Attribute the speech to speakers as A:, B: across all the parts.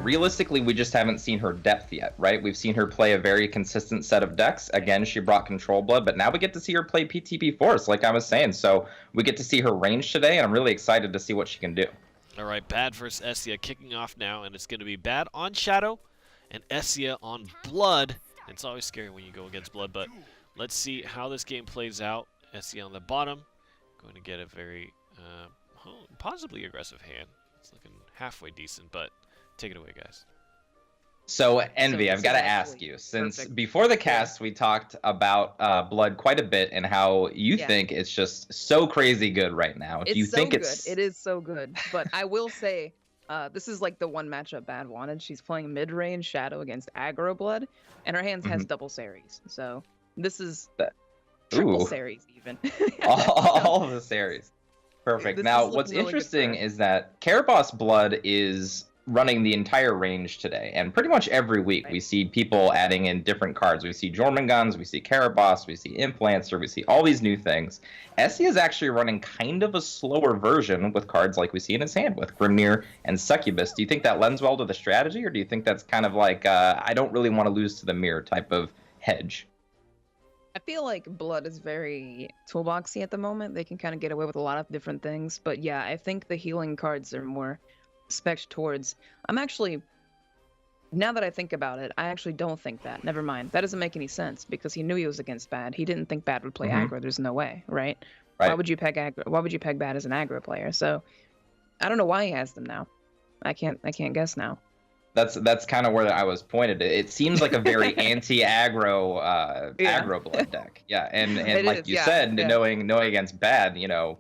A: Realistically, we just haven't seen her depth yet, right? We've seen her play a very consistent set of decks. Again, she brought Control Blood, but now we get to see her play PTP Force, like I was saying. So we get to see her range today, and I'm really excited to see what she can do.
B: All right, Baad versus Essia kicking off now, and it's going to be Baad on Shadow and Essia on Blood. And it's always scary when you go against Blood, but let's see how this game plays out. Essia on the bottom, going to get a very possibly aggressive hand. It's looking halfway decent, but take it away, guys.
A: So, Envy, I've got to ask you, since before the cast we talked about Blood quite a bit and how you think it's just so crazy good right now.
C: It is so good, but I will say this is like the one matchup Baad wanted. She's playing mid-range Shadow against aggro Blood, and her hands has double series. So this is triple series even.
A: all of the series. Perfect. Now, what's really interesting is that Caraboss Blood is running the entire range today, and pretty much every week we see people adding in different cards. We see Jormungand's, we see Caraboss, we see Implancer, we see all these new things. Essia is actually running kind of a slower version with cards like we see in his hand with Grimnir and Succubus. Do you think that lends well to the strategy, or do you think that's kind of like I don't really want to lose to the mirror type of hedge?
C: I feel like Blood is very toolboxy at the moment. They can kind of get away with a lot of different things, but yeah, I think the healing cards are more spec towards. I'm actually, now that I think about it, I actually don't think that. Never mind. That doesn't make any sense because he knew he was against Baad. He didn't think Baad would play aggro. There's no way, right? Why would you peg aggro? Why would you peg Baad as an aggro player? So I don't know why he has them now. I can't guess now.
A: That's kind of where I was pointed. It seems like a very anti-aggro aggro Blood deck. Yeah, and like you said, knowing against Baad, you know,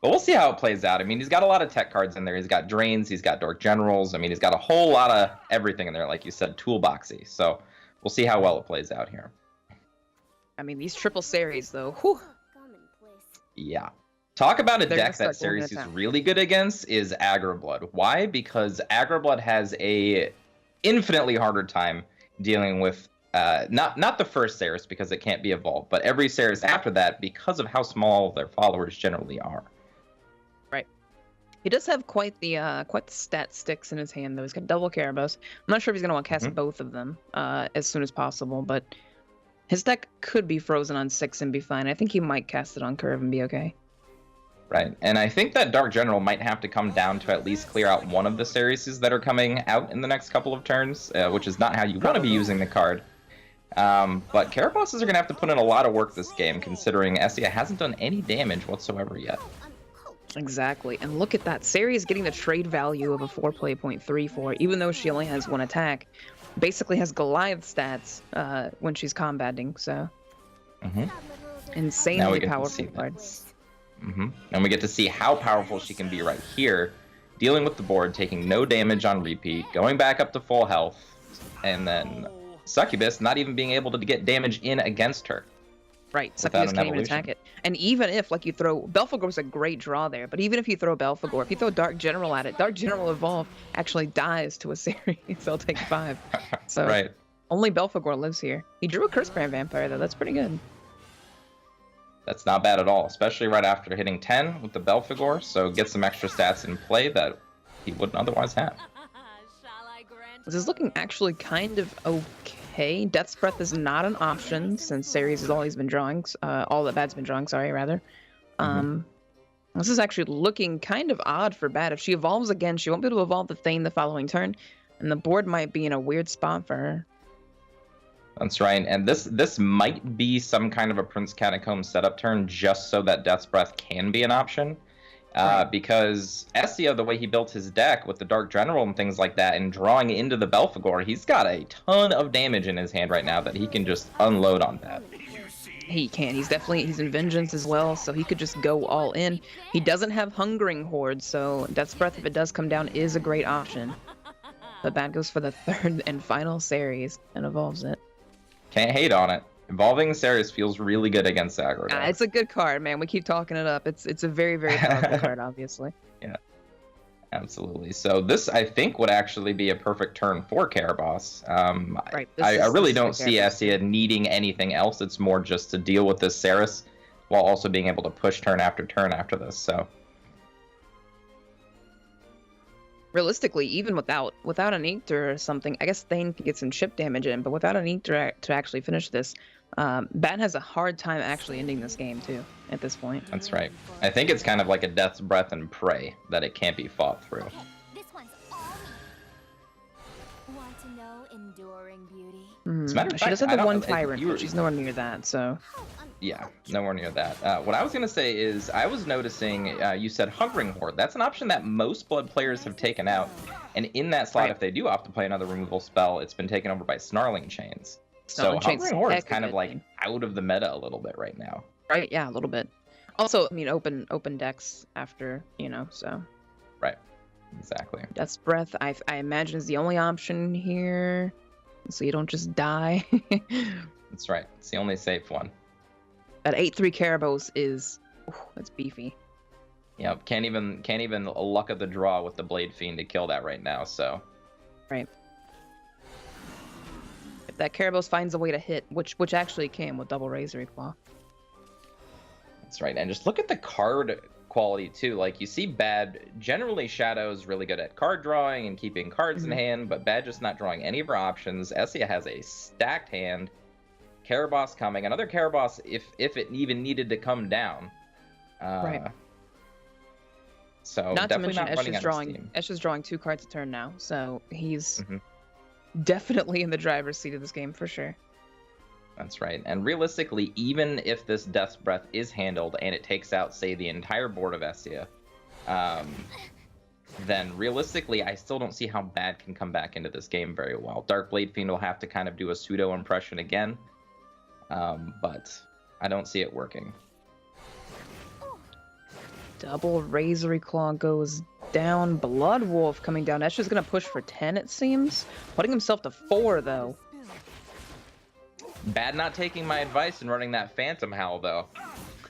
A: but we'll see how it plays out. I mean, he's got a lot of tech cards in there. He's got Drains, he's got Dark Generals. I mean, he's got a whole lot of everything in there, like you said, toolboxy. So we'll see how well it plays out here.
C: I mean, these triple series, though. Whew.
A: Yeah. Talk about a deck that series is really good against is Aggro Blood. Why? Because Aggro Blood has a infinitely harder time dealing with not the first Ceres because it can't be evolved, but every Ceres after that because of how small their followers generally are.
C: Right. He does have quite the stat sticks in his hand, though. He's got double Caraboss. I'm not sure if he's going to want to cast both of them as soon as possible, but his deck could be frozen on 6 and be fine. I think he might cast it on curve and be okay.
A: Right, and I think that Dark General might have to come down to at least clear out one of the series that are coming out in the next couple of turns, which is not how you want to be using the card. But Carabosses are going to have to put in a lot of work this game, considering Essia hasn't done any damage whatsoever yet.
C: Exactly, and look at that. Sari is getting the trade value of a 4.34, even though she only has 1 attack. Basically has Goliath stats when she's combating, so... Insanely powerful cards.
A: And we get to see how powerful she can be right here, dealing with the board, taking no damage on repeat, going back up to full health, and then Succubus not even being able to get damage in against her.
C: Right, Succubus can't even attack it. And even if, like, you throw... Belphegor's a great draw there, but even if you throw Belphegor, if you throw Dark General at it, Dark General Evolve actually dies to a series, so it'll take 5. So only Belphegor lives here. He drew a Curse Brand Vampire, though. That's pretty good.
A: That's not bad at all, especially right after hitting 10 with the Belphegor, so get some extra stats in play that he wouldn't otherwise have.
C: This is looking actually kind of okay. Death's Breath is not an option, since Ceres has always been drawing, all that Baad's been drawing, sorry, rather. This is actually looking kind of odd for Baad. If she evolves again, she won't be able to evolve the Thane the following turn, and the board might be in a weird spot for her.
A: That's right, and this might be some kind of a Prince Catacomb setup turn just so that Death's Breath can be an option. Because Essia, the way he built his deck with the Dark General and things like that, and drawing into the Belphegor, he's got a ton of damage in his hand right now that he can just unload on that.
C: He can. He's in Vengeance as well, so he could just go all in. He doesn't have Hungering Horde, so Death's Breath, if it does come down, is a great option. But Baad goes for the 3rd and final Ceres and evolves it.
A: Can't hate on it. Evolving Ceres feels really good against aggro.
C: It's a good card, man. We keep talking it up. It's a very, very powerful card, obviously.
A: Yeah. Absolutely. So this, I think, would actually be a perfect turn for Caraboss.
C: Right.
A: I really don't see Essia needing anything else. It's more just to deal with this Ceres while also being able to push turn after this. So
C: realistically, even without an Eater or something, I guess Thane can get some chip damage in, but without an Eater to actually finish this, Baad has a hard time actually ending this game too at this point.
A: That's right. I think it's kind of like a Death's Breath and Pray that it can't be fought through.
D: Okay, this one's all me. Want to know enduring beauty?
A: As a matter of
C: She
A: fact,
C: does have the
A: I
C: one
A: don't-
C: Tyrant,
A: you were-
C: but she's nowhere near that, so...
A: Yeah, nowhere near that. What I was going to say is I was noticing you said Hungering Horde. That's an option that most Blood players have taken out. And in that slot, if they do opt to play another removal spell, it's been taken over by Snarling Chains. So Hungering Horde is kind of like out of the meta a little bit right now.
C: Right, yeah, a little bit. Also, I mean, open decks after, you know, so...
A: Right, exactly.
C: Death's Breath, I imagine, is the only option here, so you don't just die.
A: That's right. It's the only safe one.
C: That 8/3 Caraboss is... Ooh, that's beefy.
A: Yep, can't even luck of the draw with the Blade Fiend to kill that right now, so...
C: Right. If that Caraboss finds a way to hit, which actually can with double Razor Claw.
A: That's right, and just look at the card quality too. Like, you see Baad, generally Shadow's really good at card drawing and keeping cards in hand, but Baad just not drawing any of her options. Essia has a stacked hand. Caraboss coming, another Caraboss if it even needed to come down.
C: Right.
A: So
C: not to
A: definitely
C: mention
A: not running out of steam.
C: Escha's drawing 2 cards a turn now, so he's definitely in the driver's seat of this game for sure.
A: That's right. And realistically, even if this Death's Breath is handled and it takes out, say, the entire board of Essia, then realistically, I still don't see how Baad can come back into this game very well. Dark Blade Fiend will have to kind of do a pseudo impression again, but I don't see it working.
C: Double Razor Claw goes down. Blood Wolf coming down. Escha's gonna push for 10, it seems. Putting himself to 4, though.
A: Baad not taking my advice and running that Phantom Howl, though.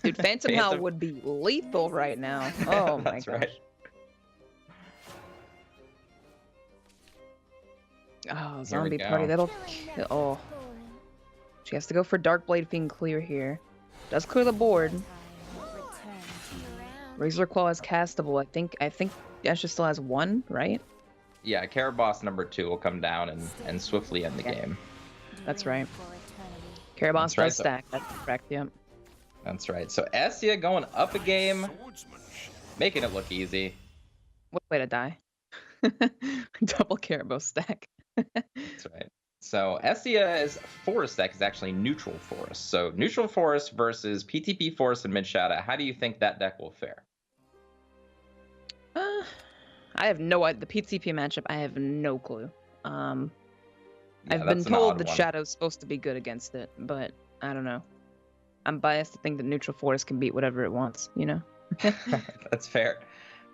C: Dude, Phantom Howl would be lethal right now. Oh my gosh.
A: Right.
C: Oh, Zombie Party, that'll kill. Oh. She has to go for Dark Blade Fiend clear here. Does clear the board. Razor Claw is castable. I think Escha still has 1, right?
A: Yeah, Caraboss number 2 will come down and swiftly end the game.
C: That's right. Caraboss does stack. That's correct, yep.
A: That's right. So Essia going up a game, making it look easy.
C: What way to die. Double Caraboss stack.
A: That's right. So Essia's forest deck is actually neutral forest. So neutral forest versus PTP forest and mid shadow. How do you think that deck will fare?
C: I have no idea. The PTP matchup, I have no clue.
A: Yeah,
C: I've been told that Shadow's supposed to be good against it, but I don't know. I'm biased to think that neutral forest can beat whatever it wants, you know?
A: That's fair.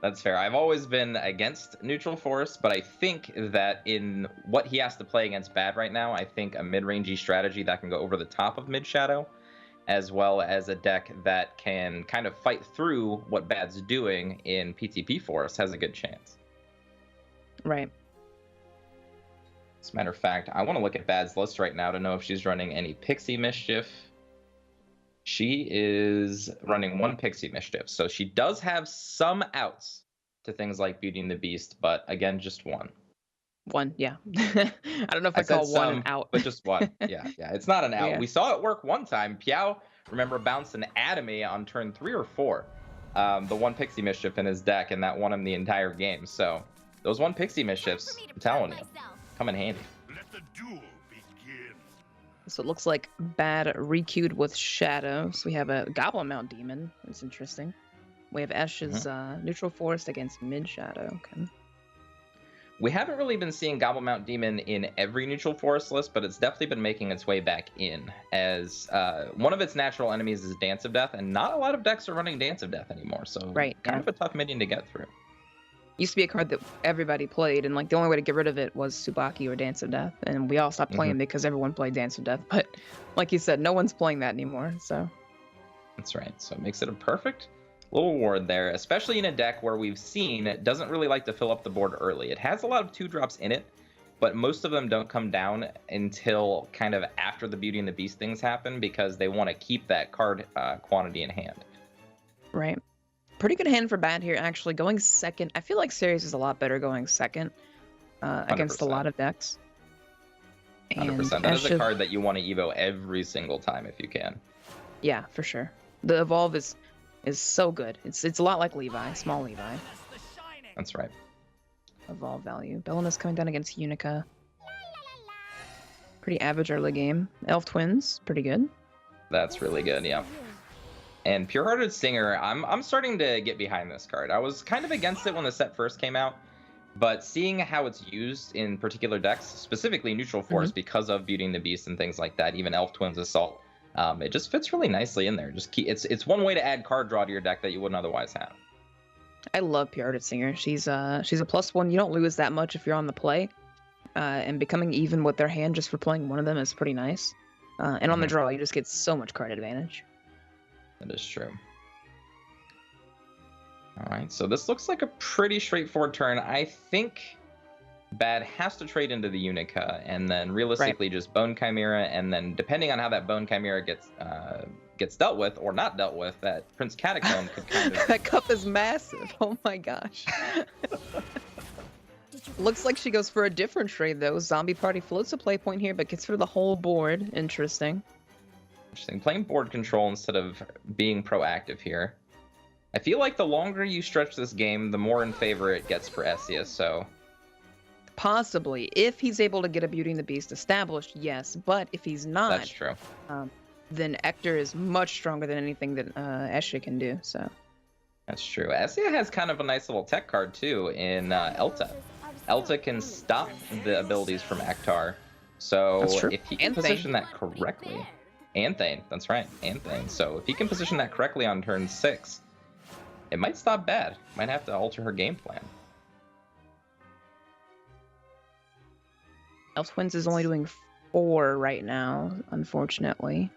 A: That's fair. I've always been against neutral forest, but I think that in what he has to play against Baad right now, I think a mid-rangey strategy that can go over the top of mid-shadow, as well as a deck that can kind of fight through what Baad's doing in PTP forest has a good chance.
C: Right.
A: As a matter of fact, I want to look at Baad's list right now to know if she's running any Pixie Mischief. She is running 1 Pixie Mischief, so she does have some outs to things like Beauty and the Beast, but again, just 1.
C: 1, yeah. I don't know if I call 1 an out.
A: But just 1. Yeah, it's not an out.
C: Yeah.
A: We saw it work one time. Piao, remember, bounced an Atomy on turn 3 or 4. The 1 Pixie Mischief in his deck, and that won him the entire game. So those 1 Pixie Mischiefs, I'm telling you, come in handy.
E: Let the duel begin.
C: So it looks like Baad requeued with Shadow. So we have a Goblin Mount Demon. That's interesting. We have Escha's neutral forest against mid Shadow. Okay.
A: We haven't really been seeing Goblin Mount Demon in every neutral forest list, but it's definitely been making its way back in, as one of its natural enemies is Dance of Death, and not a lot of decks are running Dance of Death anymore, so kind of a tough minion to get through.
C: Used to be a card that everybody played, and like the only way to get rid of it was Tsubaki or Dance of Death, and we all stopped playing because everyone played Dance of Death. But like you said, no one's playing that anymore, so.
A: That's right. So it makes it a perfect Little ward there, especially in a deck where we've seen it doesn't really like to fill up the board early. It has a lot of 2-drops in it, but most of them don't come down until kind of after the Beauty and the Beast things happen because they want to keep that card quantity in hand.
C: Right. Pretty good hand for Baad here, actually. Going second. I feel like Series is a lot better going second against a lot of decks.
A: 100%. That is a card that you want to evo every single time if you can.
C: Yeah, for sure. The Evolve is so good. It's a lot like Levi, small Levi.
A: That's right.
C: Evolve value. Bellona's coming down against Unica. Pretty average early game. Elf Twins, pretty good.
A: That's really good, yeah. And Pure-Hearted Singer, I'm starting to get behind this card. I was kind of against it when the set first came out, but seeing how it's used in particular decks, specifically Neutral Force, because of Beauty and the Beast and things like that, even Elf Twins Assault, it just fits really nicely in there. It's one way to add card draw to your deck that you wouldn't otherwise have.
C: I love Pure-Hearted Singer. She's a +1. You don't lose that much if you're on the play, and becoming even with their hand just for playing one of them is pretty nice. And on the draw, you just get so much card advantage.
A: That is true. All right, so this looks like a pretty straightforward turn. I think Baad has to trade into the Unica, and then realistically just Bone Chimera, and then depending on how that Bone Chimera gets dealt with or not dealt with, that Prince Catacomb could kind of...
C: That cup is massive. Oh my gosh. Looks like she goes for a different trade, though. Zombie Party floats a play point here, but gets rid of the whole board. Interesting.
A: Interesting. Playing board control instead of being proactive here. I feel like the longer you stretch this game, the more in favor it gets for Essia, so...
C: Possibly. If he's able to get a Beauty and the Beast established, yes. But if he's not...
A: That's true.
C: Then Ector is much stronger than anything that Essia can do, so...
A: That's true. Essia has kind of a nice little tech card, too, in Elta. Elta can stop the abilities from Ektar, so if he can position that correctly... And Thane, that's right, and Thane. So if he can position that correctly on turn 6, it might stop Baad. Might have to alter her game plan.
C: Elf Twins is only doing 4 right now, unfortunately.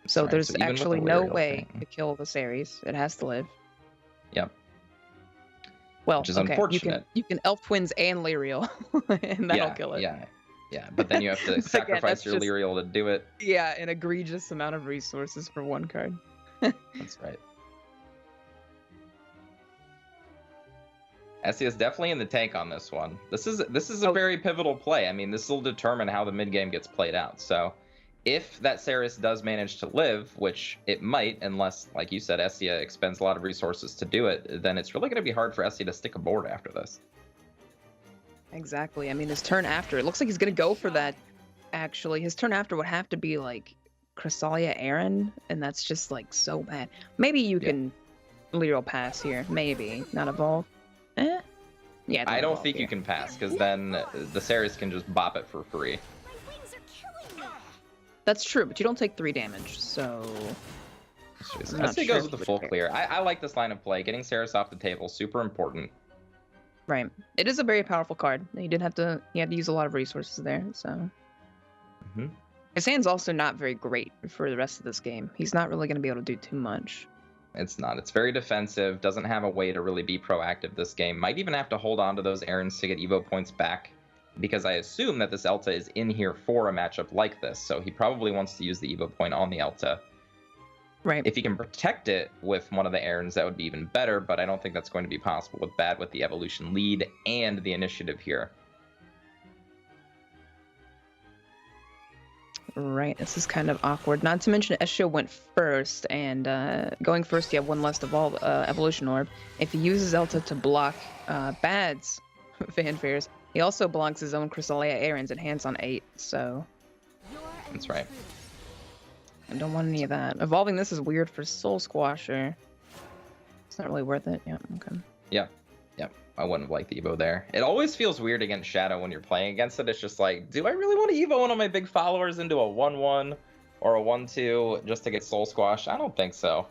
C: So there's actually no way to kill the Ceres. It has to live.
A: Yep.
C: Well,
A: which is unfortunate.
C: You can Elf Twins and Lyriel, and that'll kill it.
A: Yeah, but then you have to sacrifice your Lyriel to do it.
C: Yeah, an egregious amount of resources for one card.
A: That's right. Essia is definitely in the tank on this one. This is a very pivotal play. I mean, this will determine how the mid game gets played out. So, if that Ceres does manage to live, which it might, unless, like you said, Essia expends a lot of resources to do it, then it's really going to be hard for Essia to stick a board after this.
C: Exactly. I mean, his turn after, it looks like he's going to go for that, actually. His turn after would have to be, like, Chrysalia Aaron, and that's just, like, so bad. Maybe you can Lyriel pass here. Maybe. Not evolve. Yeah.
A: I don't think you can pass, because then the Ceres can just bop it for free.
C: That's true, but you don't take 3 damage, so...
A: I say goes with the full clear. I like this line of play. Getting Ceres off the table, super important.
C: Right. It is a very powerful card. He had to use a lot of resources there, so... His hand's also not very great for the rest of this game. He's not really going to be able to do too much.
A: It's not. It's very defensive, doesn't have a way to really be proactive this game. Might even have to hold on to those errands to get Evo points back, because I assume that this Elta is in here for a matchup like this, so he probably wants to use the Evo point on the Elta.
C: Right.
A: If he can protect it with one of the errands, that would be even better, but I don't think that's going to be possible with Baad with the evolution lead and the initiative here.
C: Right, this is kind of awkward. Not to mention Essia went first, and going first, you have one less evolution orb. If he uses Elta to block Baad's fanfares, he also blocks his own Chrysalia Errands and hands on 8, so...
A: That's right.
C: I don't want any of that. Evolving this is weird for Soul Squasher. It's not really worth it. Yeah, okay.
A: Yeah. I wouldn't have liked the Evo there. It always feels weird against Shadow when you're playing against it. It's just like, do I really want to Evo one of my big followers into a 1-1 or a 1-2 just to get Soul Squashed? I don't think so.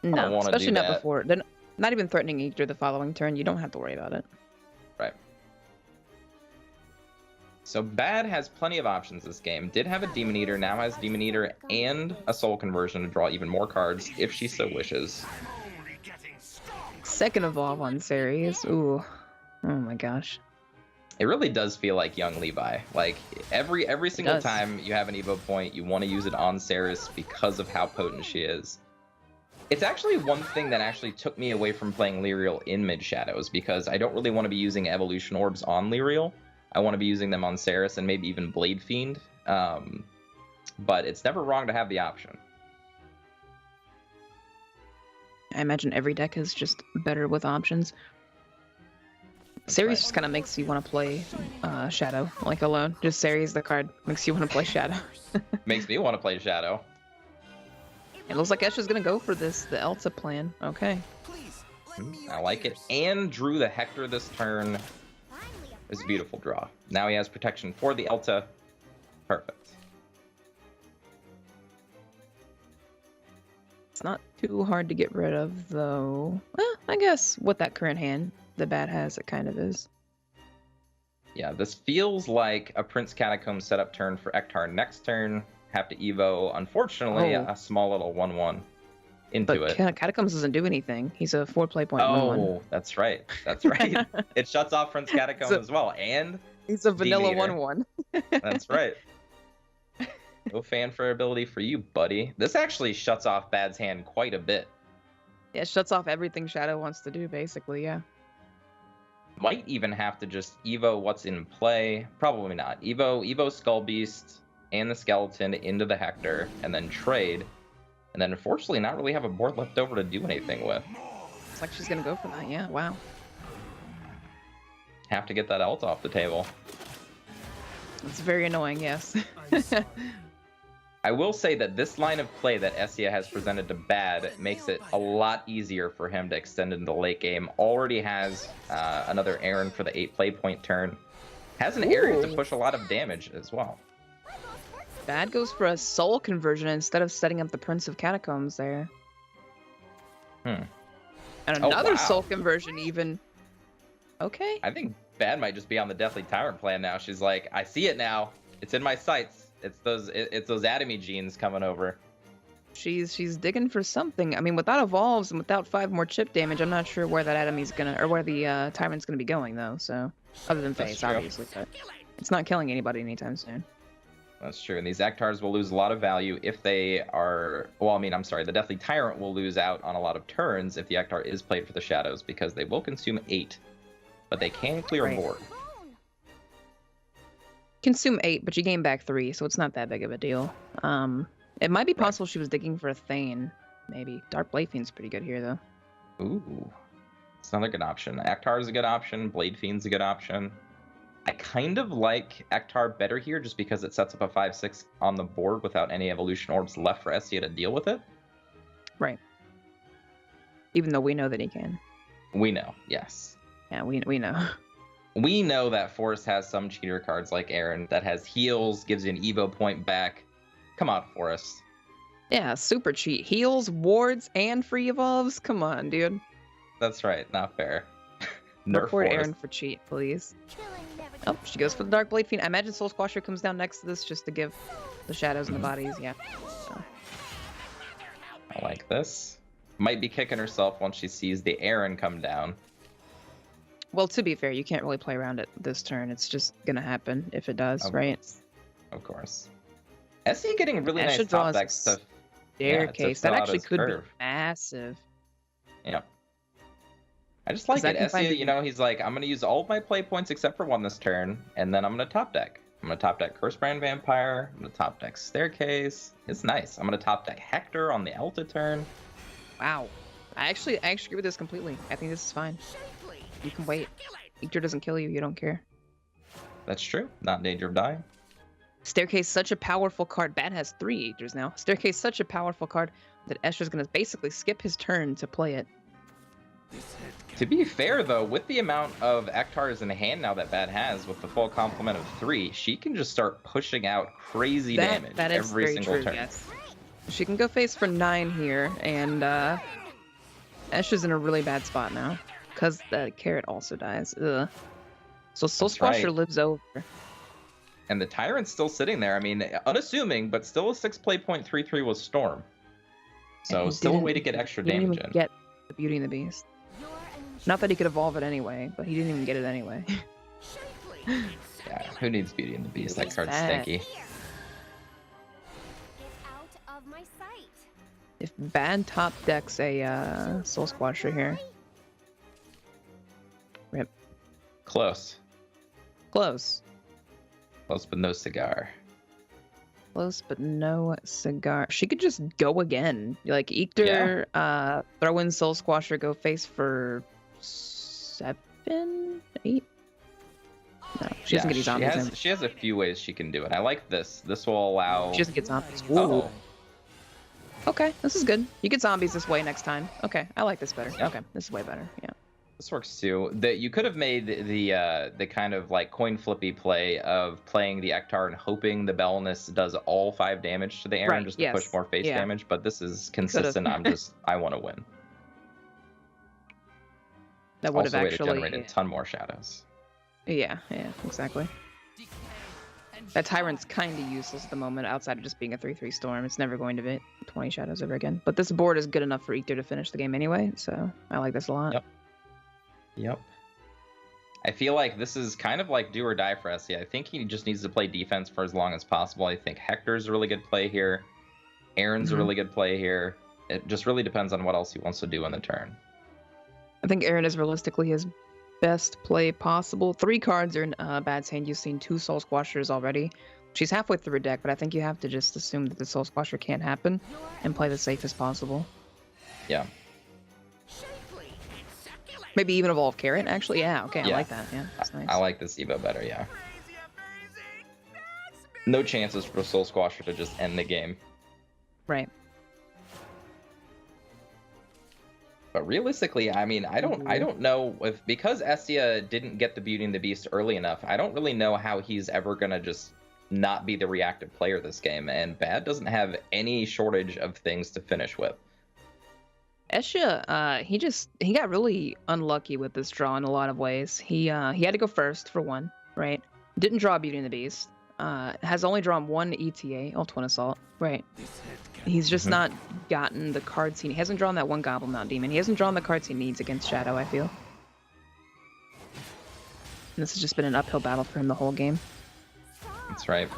C: No, especially not before. They're not even threatening Eater the following turn. You don't have to worry about it.
A: Right. So Baad has plenty of options this game. Did have a Demon Eater, now has Demon Eater and a Soul Conversion to draw even more cards if she so wishes.
C: second evolve on Ceres. Ooh. Oh my gosh.
A: It really does feel like young Levi. Like every single time you have an Evo point, you want to use it on Ceres because of how potent she is. It's actually one thing that actually took me away from playing Lyriel in mid shadows, because I don't really want to be using evolution orbs on Lyriel. I want to be using them on Ceres and maybe even Blade Fiend. But it's never wrong to have the option.
C: I imagine every deck is just better with options. Ceres just kind of makes you want to play Shadow, like alone. Just Ceres, the card, makes you want to play Shadow.
A: Makes me want to play Shadow.
C: It looks like Escha's gonna go for this, the Elta plan. Okay.
A: I like it. And drew the Hector this turn. It's a beautiful draw. Now he has protection for the Elta. Perfect.
C: It's not too hard to get rid of, though. Well, I guess with that current hand the Baad has, it kind of is.
A: Yeah, this feels like a Prince Catacomb setup turn for Ektar next turn. Have to Evo, unfortunately, a small little 1/1 into it.
C: But Catacombs doesn't do anything. He's a 4-play point 1/1.
A: Oh, that's right. That's right. It shuts off Prince Catacomb as well, and
C: he's a vanilla
A: Demeter.
C: 1/1.
A: That's right. No fanfare ability for you, buddy. This actually shuts off Baad's hand quite a bit.
C: Yeah, it shuts off everything Shadow wants to do, basically, yeah.
A: Might even have to just Evo what's in play. Probably not. Evo Skull Beast and the Skeleton into the Hector, and then trade. And then unfortunately not really have a board left over to do anything with.
C: Looks like she's gonna go for that, yeah, wow.
A: Have to get that ult off the table.
C: It's very annoying, yes.
A: I will say that this line of play that Essia has presented to Baad makes it a lot easier for him to extend into the late game. Already has another Aaron for the 8 play point turn. Has an area to push a lot of damage as well.
C: Baad goes for a soul conversion instead of setting up the Prince of Catacombs there. And another soul conversion even. Okay.
A: I think Baad might just be on the Deathly Tyrant plan now. She's like, I see it now. It's in my sights. It's those Atomy genes coming over.
C: She's digging for something. I mean, without evolves and without 5 more chip damage, I'm not sure where that Atomy's gonna, or where the Tyrant's gonna be going though. So, other than face, obviously, but it's not killing anybody anytime soon.
A: That's true. And these Aktars will lose a lot of value if they are. Well, I mean, I'm sorry. The Deathly Tyrant will lose out on a lot of turns if the Aktar is played for the Shadows, because they will consume 8, but they can clear a board.
C: Consume 8, but you gain back 3, so it's not that big of a deal. It might be possible she was digging for a Thane, maybe. Dark Blade Fiend's pretty good here, though.
A: Ooh, it's another good option. Aktar is a good option. Blade Fiend's a good option. I kind of like Ektar better here just because it sets up a 5/6 on the board without any evolution orbs left for Essia to deal with it.
C: Right. Even though we know that he can.
A: We know, yes.
C: Yeah, we know.
A: We know that Forest has some cheater cards like Aaron that has heals, gives you an Evo point back. Come on, Forest.
C: Yeah, super cheat. Heals, wards, and free evolves? Come on, dude.
A: That's right, not fair. Nerf
C: Report
A: Forest.
C: Aaron for cheat, please. Oh, she goes for the Dark Blade Fiend. I imagine Soul Squasher comes down next to this just to give the shadows and the bodies, yeah. So.
A: I like this. Might be kicking herself once she sees the Aaron come down.
C: Well, to be fair, you can't really play around it this turn. It's just gonna happen if it does, right?
A: Of course. Essia getting really nice
C: should
A: top
C: draw
A: deck stuff.
C: Staircase.
A: Yeah,
C: that actually could
A: curve.
C: be massive.
A: Yeah. I just like it.
C: that can
A: Essia,
C: find-
A: you know, he's like, I'm going to use all of my play points except for 1 this turn, and then I'm going to top deck. I'm going to top deck Cursebrand Vampire. I'm going to top deck Staircase. It's nice. I'm going to top deck Hector on the Elta turn.
C: Wow. I actually agree with this completely. I think this is fine. You can wait. Hector doesn't kill you. You don't care.
A: That's true. Not in danger of dying.
C: Staircase, such a powerful card. Baad has 3 Hectors now. Staircase, such a powerful card that Escher's going to basically skip his turn to play it.
A: To be fair, though, with the amount of Aktars in hand now that Baad has, with the full complement of 3, she can just start pushing out crazy damage
C: that is
A: every
C: very
A: single
C: true,
A: turn.
C: yes. She can go face for 9 here, and Escher's in a really bad spot now, because the carrot also dies. Ugh. So Soul
A: That's
C: Squasher
A: right.
C: lives over.
A: And the Tyrant's still sitting there. I mean, unassuming, but still a 6 play point 3/3 was Storm. So
C: And
A: still a
C: didn't-
A: way to get extra
C: didn't
A: damage
C: even
A: in.
C: get the Beauty and the Beast.
D: Your
C: Not that he could evolve it anyway, but he didn't even get it anyway.
A: Yeah, who needs Beauty and the Beast? That card's
C: bad.
A: stinky.
D: Get out of my sight.
C: If Baad top decks a Soul Squasher here. Rip.
A: Close.
C: Close.
A: Close, but no cigar.
C: Close, but no cigar. She could just go again. Like, Eekter, throw in Soul Squasher, go face for 7, 8? No, she doesn't get any zombies in.
A: She has a few ways she can do it. I like this. This will allow...
C: She doesn't get zombies.
A: Oh.
C: Ooh. Okay, this is good. You get zombies this way next time. Okay, I like this better.
A: Yep.
C: Okay, this is way better. Yeah.
A: This works too. You could have made the kind of like coin flippy play of playing the Ektar and hoping the Belness does all 5 damage to the Aaron just to push more face damage, but this is consistent. I want to win.
C: That would have actually
A: generated a ton more shadows.
C: Yeah, exactly. That Tyrant's kind of useless at the moment outside of just being a 3/3 storm. It's never going to be 20 shadows ever again. But this board is good enough for Eekter to finish the game anyway, so I like this a lot.
A: Yep. I feel like this is kind of like do or die for Essia. I think he just needs to play defense for as long as possible. I think Hector's a really good play here. Aaron's a really good play here. It just really depends on what else he wants to do in the turn.
C: I think Aaron is realistically his best play possible. 3 cards are in Baad's hand. You've seen 2 Soul Squashers already. She's halfway through her deck, but I think you have to just assume that the Soul Squasher can't happen and play the safe as possible.
A: Yeah.
C: Maybe even evolve Carrot, actually. Yeah, okay, I like that. Yeah, that's nice.
A: I like this Evo better, yeah. No chances for Soul Squasher to just end the game.
C: Right.
A: But realistically, I mean, I don't know if, because Essia didn't get the Beauty and the Beast early enough, I don't really know how he's ever gonna just not be the reactive player this game, and Baad doesn't have any shortage of things to finish with.
C: Essia, he got really unlucky with this draw in a lot of ways. He had to go first for one, right? Didn't draw Beauty and the Beast. Has only drawn 1 ETA, Twin Assault, right? He's just not gotten the cards he hasn't drawn that 1 Goblin Mount Demon. He hasn't drawn the cards he needs against Shadow, I feel. And this has just been an uphill battle for him the whole game.
A: That's right.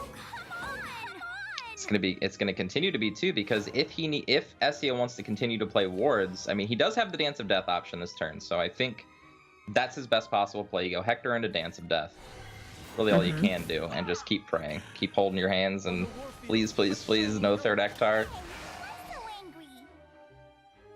A: It's gonna continue to be too, because if Essia wants to continue to play wards, I mean, he does have the Dance of Death option this turn, so I think that's his best possible play. You go Hector into Dance of Death. Really all you can do, and just keep praying. Keep holding your hands, and please, please, please, no 3rd Ektar.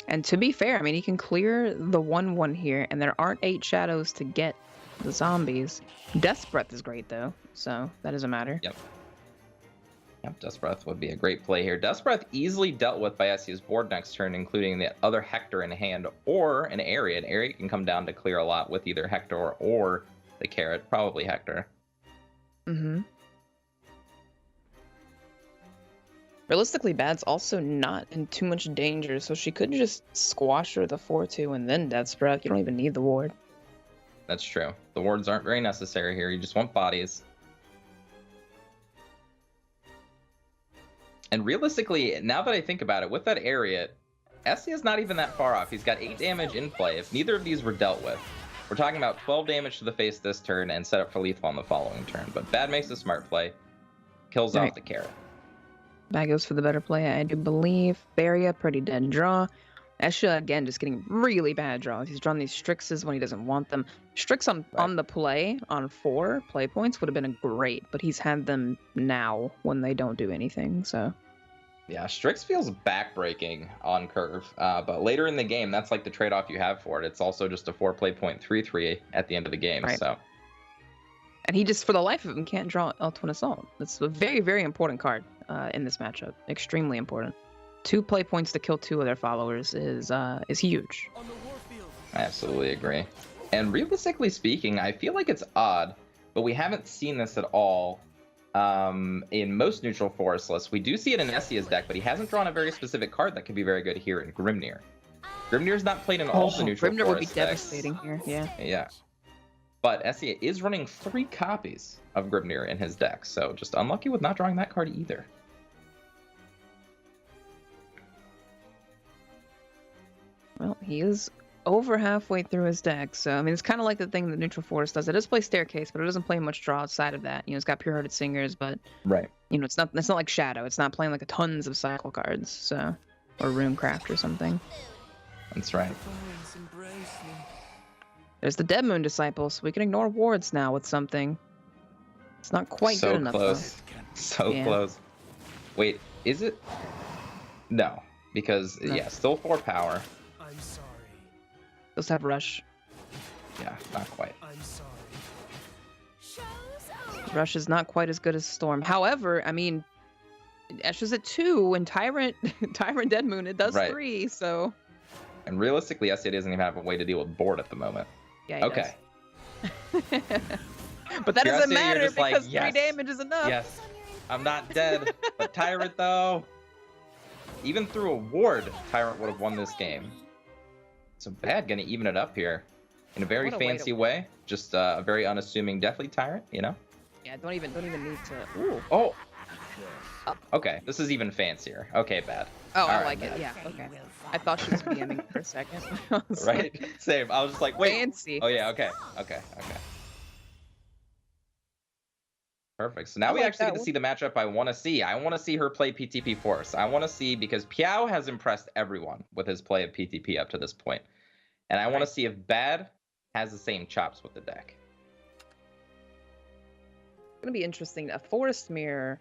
C: And to be fair, I mean, he can clear the 1/1 here, and there aren't 8 shadows to get the zombies. Death's Breath is great, though, so that doesn't matter.
A: Yep, Death's Breath would be a great play here. Death's Breath easily dealt with by Essia's board next turn, including the other Hector in hand, or an area. An area can come down to clear a lot with either Hector or the Carrot, probably Hector.
C: Realistically, Baad's also not in too much danger, so she could just squash her the 4/2 and then Death's Breath. You don't even need the ward.
A: That's true. The wards aren't very necessary here. You just want bodies. And realistically, now that I think about it, with that area, Essia's not even that far off. He's got 8 damage in play. If neither of these were dealt with, we're talking about 12 damage to the face this turn and set up for lethal on the following turn. But Baad makes a smart play. Kills off the Carrot.
C: Baad goes for the better play, I do believe. Baria, pretty dead draw. Essia, again, just getting really bad draws. He's drawn these Strixes when he doesn't want them. Strix on the play on 4 play points would have been great, but he's had them now when they don't do anything, so...
A: Yeah, Strix feels backbreaking on curve, but later in the game, that's like the trade-off you have for it. It's also just a 4 play point 3/3 at the end of the game, so...
C: And he just, for the life of him, can't draw Twin Assault. It's a very, very important card in this matchup. Extremely important. 2 play points to kill 2 of their followers is huge.
A: I absolutely agree. And realistically speaking, I feel like it's odd, but we haven't seen this at all in most neutral forest lists. We do see it in Essia's deck, but he hasn't drawn a very specific card that could be very good here in Grimnir. Grimnir's not played in all the neutral
C: Grimnir
A: forest
C: would be
A: decks.
C: devastating here, yeah.
A: Yeah. But Essia is running 3 copies of Grimnir in his deck, so just unlucky with not drawing that card either.
C: Well, he is over halfway through his deck. So, I mean, it's kind of like the thing that Neutral Forest does. It does play Staircase, but it doesn't play much draw outside of that. You know, it's got Pure-Hearted Singers, but,
A: Right.
C: you know, it's not like Shadow. It's not playing like a tons of cycle cards, so, or Runecraft or something.
A: That's right.
C: There's the Dead Moon Disciple, so we can ignore wards now with something. It's not quite
A: So
C: good enough,
A: close. So
C: Yeah.
A: close. Wait, is it? No, because
C: No.
A: yeah, still 4 power.
E: I'm sorry.
C: though. Just have Rush.
A: Yeah, not quite.
E: I'm sorry.
C: Rush is not quite as good as Storm. However, I mean, Eshia's at 2, and Tyrant Dead Moon, it does
A: Right.
C: 3, so...
A: And realistically, Essia doesn't even have a way to deal with board at the moment.
C: Yeah, he
A: Okay.
C: does. But that
A: You're
C: doesn't
A: sitting here
C: matter
A: just like,
C: because
A: yes,
C: 3 damage is enough.
A: Yes, I'm not dead. But Tyrant, though, even through a ward, Tyrant would have won this game. So Baad gonna even it up here in a very
C: What a way to
A: fancy way. Just a very unassuming, definitely Tyrant, you know?
C: Yeah, don't even need to... Ooh.
A: Oh. Okay, this is even fancier. Okay, Baad.
C: Oh, I
A: Alright,
C: like it.
A: Baad.
C: Yeah, okay. I thought she was BMing for a second. I was
A: Right?
C: like,
A: Same. I was just like, wait.
C: fancy.
A: Oh yeah. Okay. Okay. Okay. Perfect. So now
C: I
A: we
C: like
A: actually
C: that
A: get to
C: one.
A: see the matchup I want to see. I want to see her play PTP Force. I want to see because Piao has impressed everyone with his play of PTP up to this point, and I want to see if Baad has the same chops with the deck.
C: It's gonna be interesting. A Forest Mirror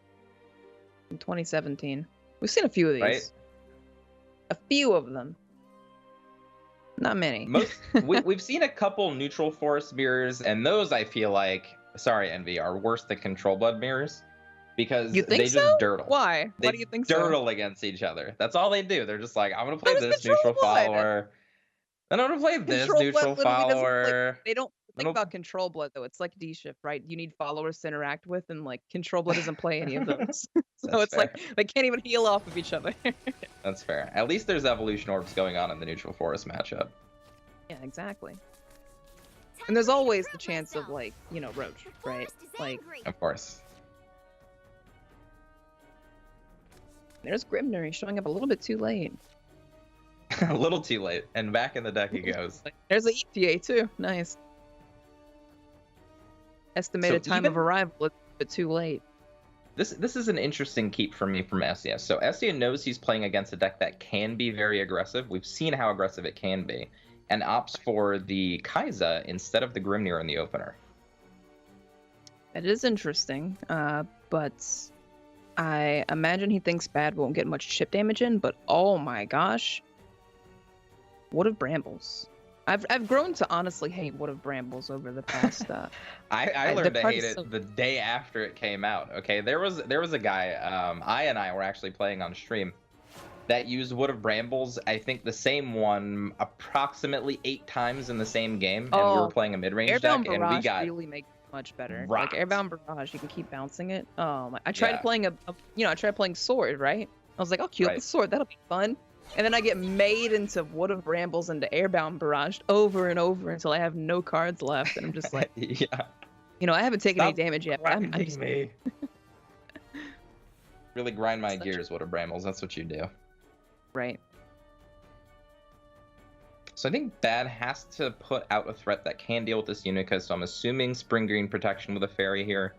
C: in 2017. We've seen a few of these.
A: Right.
C: A few of them. Not many.
A: We've seen a couple neutral Forest mirrors, and those I feel like, sorry, Envy, are worse than Control Blood mirrors because
C: You think
A: they
C: so?
A: just dirtle.
C: Why?
A: They
C: Why do you think so?
A: dirtle against each other. That's all they do. They're just like, I'm gonna play
C: How does
A: this
C: Control
A: neutral
C: Blood?
A: follower. Then I'm gonna play this
C: Control Blood
A: neutral
C: literally doesn't play-
A: follower.
C: They don't think
A: Nope.
C: about Control Blood though. It's like D-Shift, right? You need followers to interact with, and like Control Blood doesn't play any of those. So
A: That's
C: it's like they can't even heal off of each other.
A: That's fair. At least there's evolution orbs going on in the neutral forest matchup.
C: Yeah, exactly. And there's always the chance of like, you know, Roach, right? Like
A: Of course.
C: there's Grimner. He's showing up a little bit too late.
A: A little too late, and back in the deck he goes.
C: There's the ETA too. Nice. Estimated
A: So
C: time of arrival, but too late.
A: This is an interesting keep for me from Essia. So Essia knows he's playing against a deck that can be very aggressive. We've seen how aggressive it can be, and opts for the Kai'Sa instead of the Grimnir in the opener.
C: That is interesting, but I imagine he thinks Baad won't get much chip damage in, but oh my gosh. Wood of Brambles. I've grown to honestly hate Wood of Brambles over the past
A: I learned
C: the
A: to
C: card
A: hate
C: is
A: it
C: so-
A: the day after it came out. Okay, there was a guy, I were actually playing on stream that used Wood of Brambles, I think the same one approximately 8 times in the same game, and we were playing a mid-range deck,
C: Airbound
A: and
C: Barrage
A: we got
C: really makes it much better.
A: rocked.
C: Like Airbound Barrage, you can keep bouncing it. I tried
A: Yeah.
C: playing I tried playing Sword, right? I was like, I'll queue up
A: Right.
C: the Sword, that'll be fun. And then I get made into Wood of Brambles into Airbound Barrage over and over until I have no cards left, and I'm just like,
A: yeah.
C: you know, I haven't taken any
A: Stop
C: damage yet. But I'm
A: grinding
C: just,
A: me. Really grind my
C: Such a-
A: gears, Wood of Brambles. That's what you do.
C: right.
A: So I think Baad has to put out a threat that can deal with this Unica, so I'm assuming Spring Green protection with a fairy here.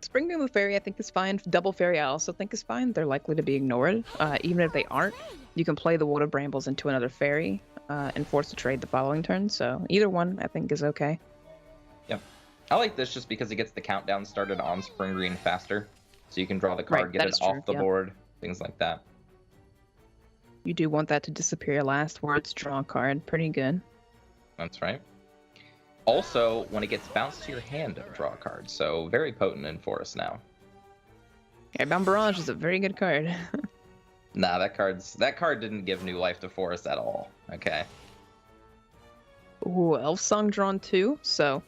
C: Spring Moon with Fairy, I think, is fine. Double Fairy, I also think is fine. They're likely to be ignored. Even if they aren't, you can play the Wood of Brambles into another Fairy and force to trade the following turn. So either one, I think, is okay.
A: Yep. I like this just because it gets the countdown started on Spring Green faster. So you can draw the card,
C: Right,
A: get
C: that
A: it
C: is true,
A: off the
C: yeah.
A: board, things like that.
C: You do want that to disappear last words, draw a card. Pretty good.
A: That's right. Also, when it gets bounced to your hand, draw a card. So very potent in Forest now.
C: Airbound Barrage is a very good card.
A: Nah, that card didn't give new life to Forest at all. Okay.
C: Ooh, Elf Song drawn 2. So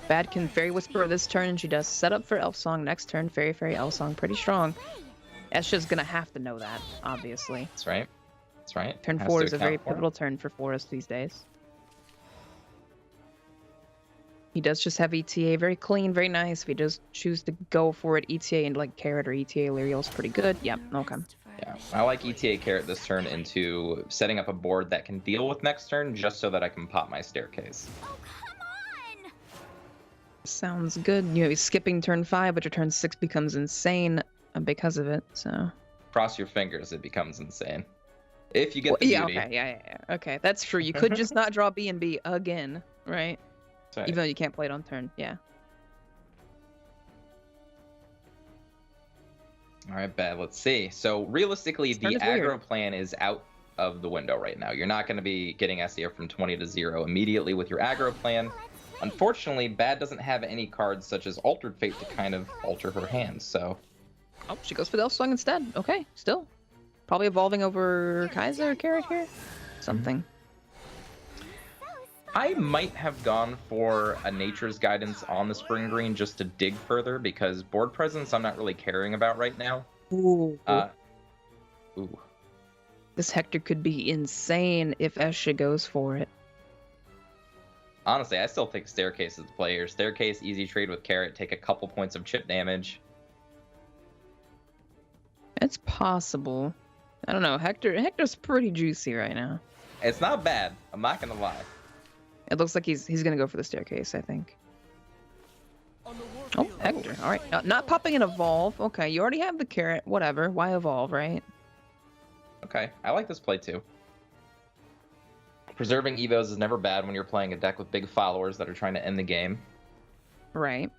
C: Baad can Fairy Whisper this turn, and she does set up for Elf Song next turn. Fairy, Fairy, Elf Song, pretty strong. Eshia's gonna have to know that, obviously.
A: That's right. That's right.
C: Turn
A: Has
C: 4
A: to
C: is a very
A: account for it.
C: pivotal turn for Forest these days. He does just have ETA, very clean, very nice. If he does choose to go for it, ETA and like Carrot or ETA Liriel's pretty good. Yep, okay.
A: Yeah. I like ETA Carrot this turn into setting up a board that can deal with next turn just so that I can pop my staircase.
D: Oh, come on!
C: Sounds good. You know, he's skipping turn 5, but your turn 6 becomes insane because of it, so...
A: Cross your fingers, it becomes insane. If you get
C: Well,
A: the
C: yeah,
A: beauty.
C: okay, yeah. Okay, that's true. You could just not draw B and B again, right?
A: Right.
C: Even though you can't play it on turn, yeah.
A: All right, Baad, let's see. So realistically, the
C: is
A: aggro
C: weird.
A: plan is out of the window right now. You're not going to be getting Essia from 20 to 0 immediately with your aggro plan. Unfortunately, Baad doesn't have any cards such as Altered Fate to kind of alter her hands, so...
C: Oh, she goes for the Elf Song instead. Okay, still. Probably evolving over Kaiser Carrot here? Something.
A: I might have gone for a Nature's Guidance on the Spring Green just to dig further, because board presence I'm not really caring about right now.
C: Ooh.
A: Ooh.
C: This Hector could be insane if Essia goes for it.
A: Honestly, I still think Staircase is the player. Staircase, easy trade with Carrot, take a couple points of chip damage.
C: It's possible. I don't know. Hector's pretty juicy right now.
A: It's not bad. I'm not gonna lie.
C: It looks like he's gonna go for the Staircase, I think. Oh, Hector. All right. Not popping an Evolve. Okay, you already have the Carrot. Whatever. Why Evolve, right?
A: Okay, I like this play too. Preserving Evos is never bad when you're playing a deck with big followers that are trying to end the game.
C: Right.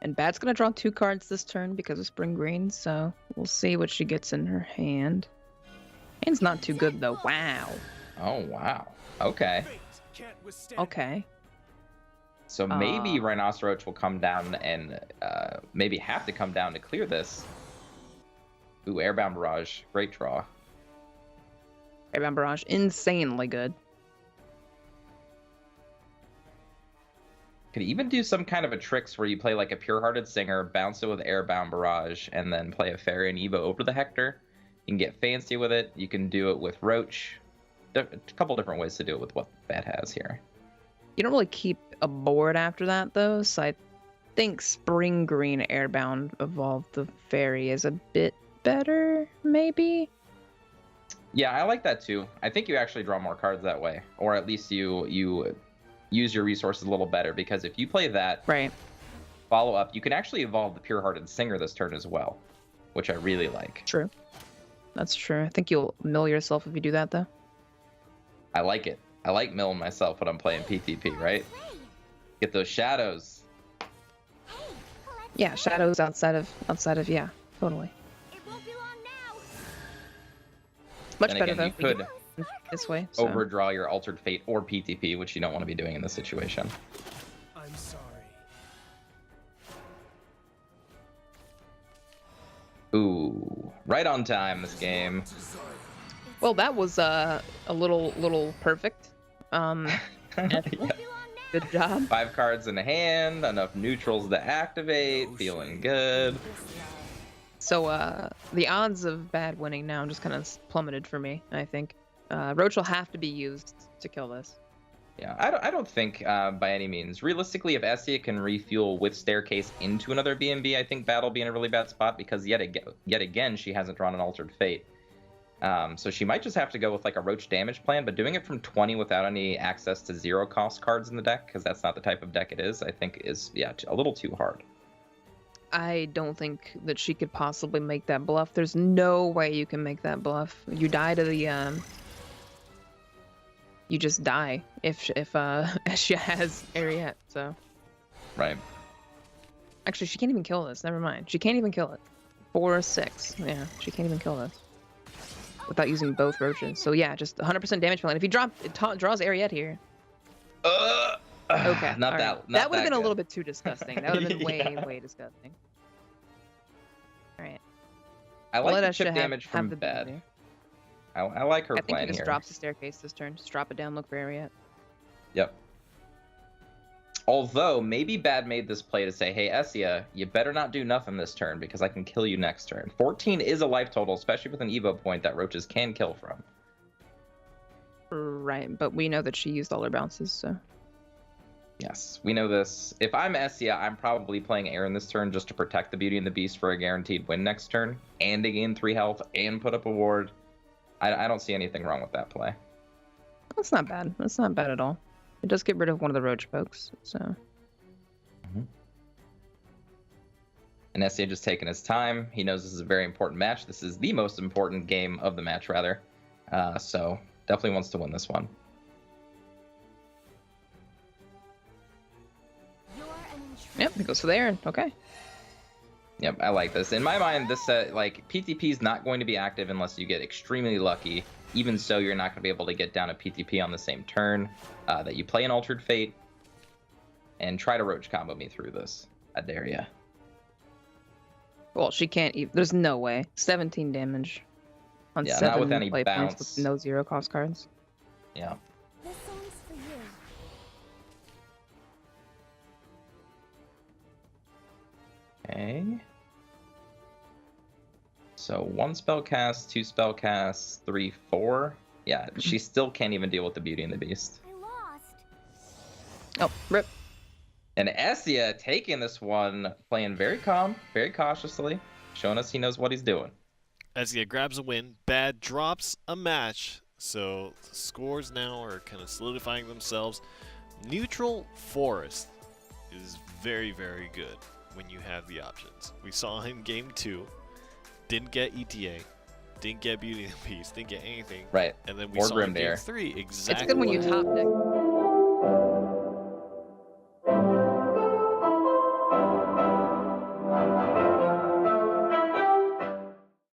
C: And Baad's gonna draw 2 cards this turn because of Spring Green, so we'll see what she gets in her hand. Hand's not too good though. Wow.
A: Oh, wow. Okay.
C: Okay.
A: So maybe Rhinoceros will come down and maybe have to come down to clear this. Ooh, Airbound Barrage. Great draw.
C: Airbound Barrage, insanely good.
A: Could even do some kind of a tricks where you play like a Pure-Hearted Singer, bounce it with Airbound Barrage, and then play a Fairy and Evo over the Hector. You can get fancy with it. You can do it with Roach. A couple different ways to do it with what Baad has here.
C: You don't really keep a board after that though, so I think Spring Green Airbound Evolve the Fairy is a bit better, maybe?
A: Yeah, I like that too. I think you actually draw more cards that way, or at least you use your resources a little better, because if you play that,
C: right,
A: follow up, you can actually evolve the Pure-Hearted Singer this turn as well, which I really like.
C: True. That's true. I think you'll mill yourself if you do that though.
A: I like it. I like milling myself when I'm playing PTP, right? Get those shadows.
C: Yeah, shadows outside of yeah, totally.
D: It won't be long now.
C: Much
A: Then
C: better
A: again,
C: though.
A: you could
C: This way. So.
A: overdraw your Altered Fate or PTP, which you don't want to be doing in this situation.
F: I'm sorry.
A: Ooh, right on time this game.
C: Well, that was a little perfect.
A: Yeah.
C: Good job.
A: 5 cards in hand, enough neutrals to activate, feeling good.
C: So the odds of Baad winning now just kind of plummeted for me, I think. Roach will have to be used to kill this.
A: Yeah, I don't think by any means. Realistically, if Essia can refuel with Staircase into another B&B, I think Baad will be in a really bad spot, because yet again she hasn't drawn an Altered Fate. So she might just have to go with like a Roach damage plan, but doing it from 20 without any access to 0 cost cards in the deck, because that's not the type of deck it is, I think is, yeah, a little too hard.
C: I don't think that she could possibly make that bluff. There's no way you can make that bluff. You die to the you just die if Essia has Ariette, so.
A: Right.
C: Actually, she can't even kill this. Never mind. She can't even kill it. 4/6. Yeah, she can't even kill this without using both roaches. So yeah, just 100% damage penalty. If you drop, it draws Ariette here. Okay.
A: Not
C: right.
A: that.
C: That would have been
A: good.
C: a little bit too disgusting. That would have been way,
A: Yeah.
C: way disgusting. All right.
A: I
C: We'll
A: like
C: let
A: the chip
C: Essia
A: damage
C: have
A: from
C: the
A: Baad.
C: ability.
A: I like her
C: I think
A: plan
C: he just
A: here.
C: drops the Staircase this turn. Just drop it down, look for Ariette.
A: Yep. Although, maybe Baad made this play to say, hey, Essia, you better not do nothing this turn, because I can kill you next turn. 14 is a life total, especially with an Evo point that roaches can kill from.
C: Right, but we know that she used all her bounces, so.
A: Yes, we know this. If I'm Essia, I'm probably playing Aaron this turn just to protect the Beauty and the Beast for a guaranteed win next turn, and to gain 3 health, and put up a ward. I don't see anything wrong with that play.
C: That's not bad. That's not bad at all. It does get rid of one of the roach folks, so.
A: And Essia just taking his time. He knows this is a very important match. This is the most important game of the match, rather. So definitely wants to win this one.
C: Yep, it goes for the Aaron. Okay.
A: Yep, I like this. In my mind, this like PTP is not going to be active unless you get extremely lucky. Even so, you're not going to be able to get down a PTP on the same turn. That you play an Altered Fate and try to roach combo me through this. I dare ya.
C: Well, she can't even. There's no way. 17 damage on 7
A: not with any
C: play points
A: bounce.
C: with no 0 cost cards.
A: Yeah.
D: This song's for you.
A: Okay. So 1 spell cast, 2 spell casts, 3, 4. Yeah, she still can't even deal with the Beauty and the Beast.
D: I lost.
C: Oh, rip.
A: And Essia taking this one, playing very calm, very cautiously, showing us he knows what he's doing.
B: Essia grabs a win. Baad drops a match. So the scores now are kind of solidifying themselves. Neutral Forest is very, very good when you have the options. We saw in game 2, didn't get ETA, didn't get Beauty and the Beast, didn't get anything.
A: Right.
B: And then we
A: Or
B: saw in game
A: Grimdare.
B: 3 exactly.
C: It's good when you top deck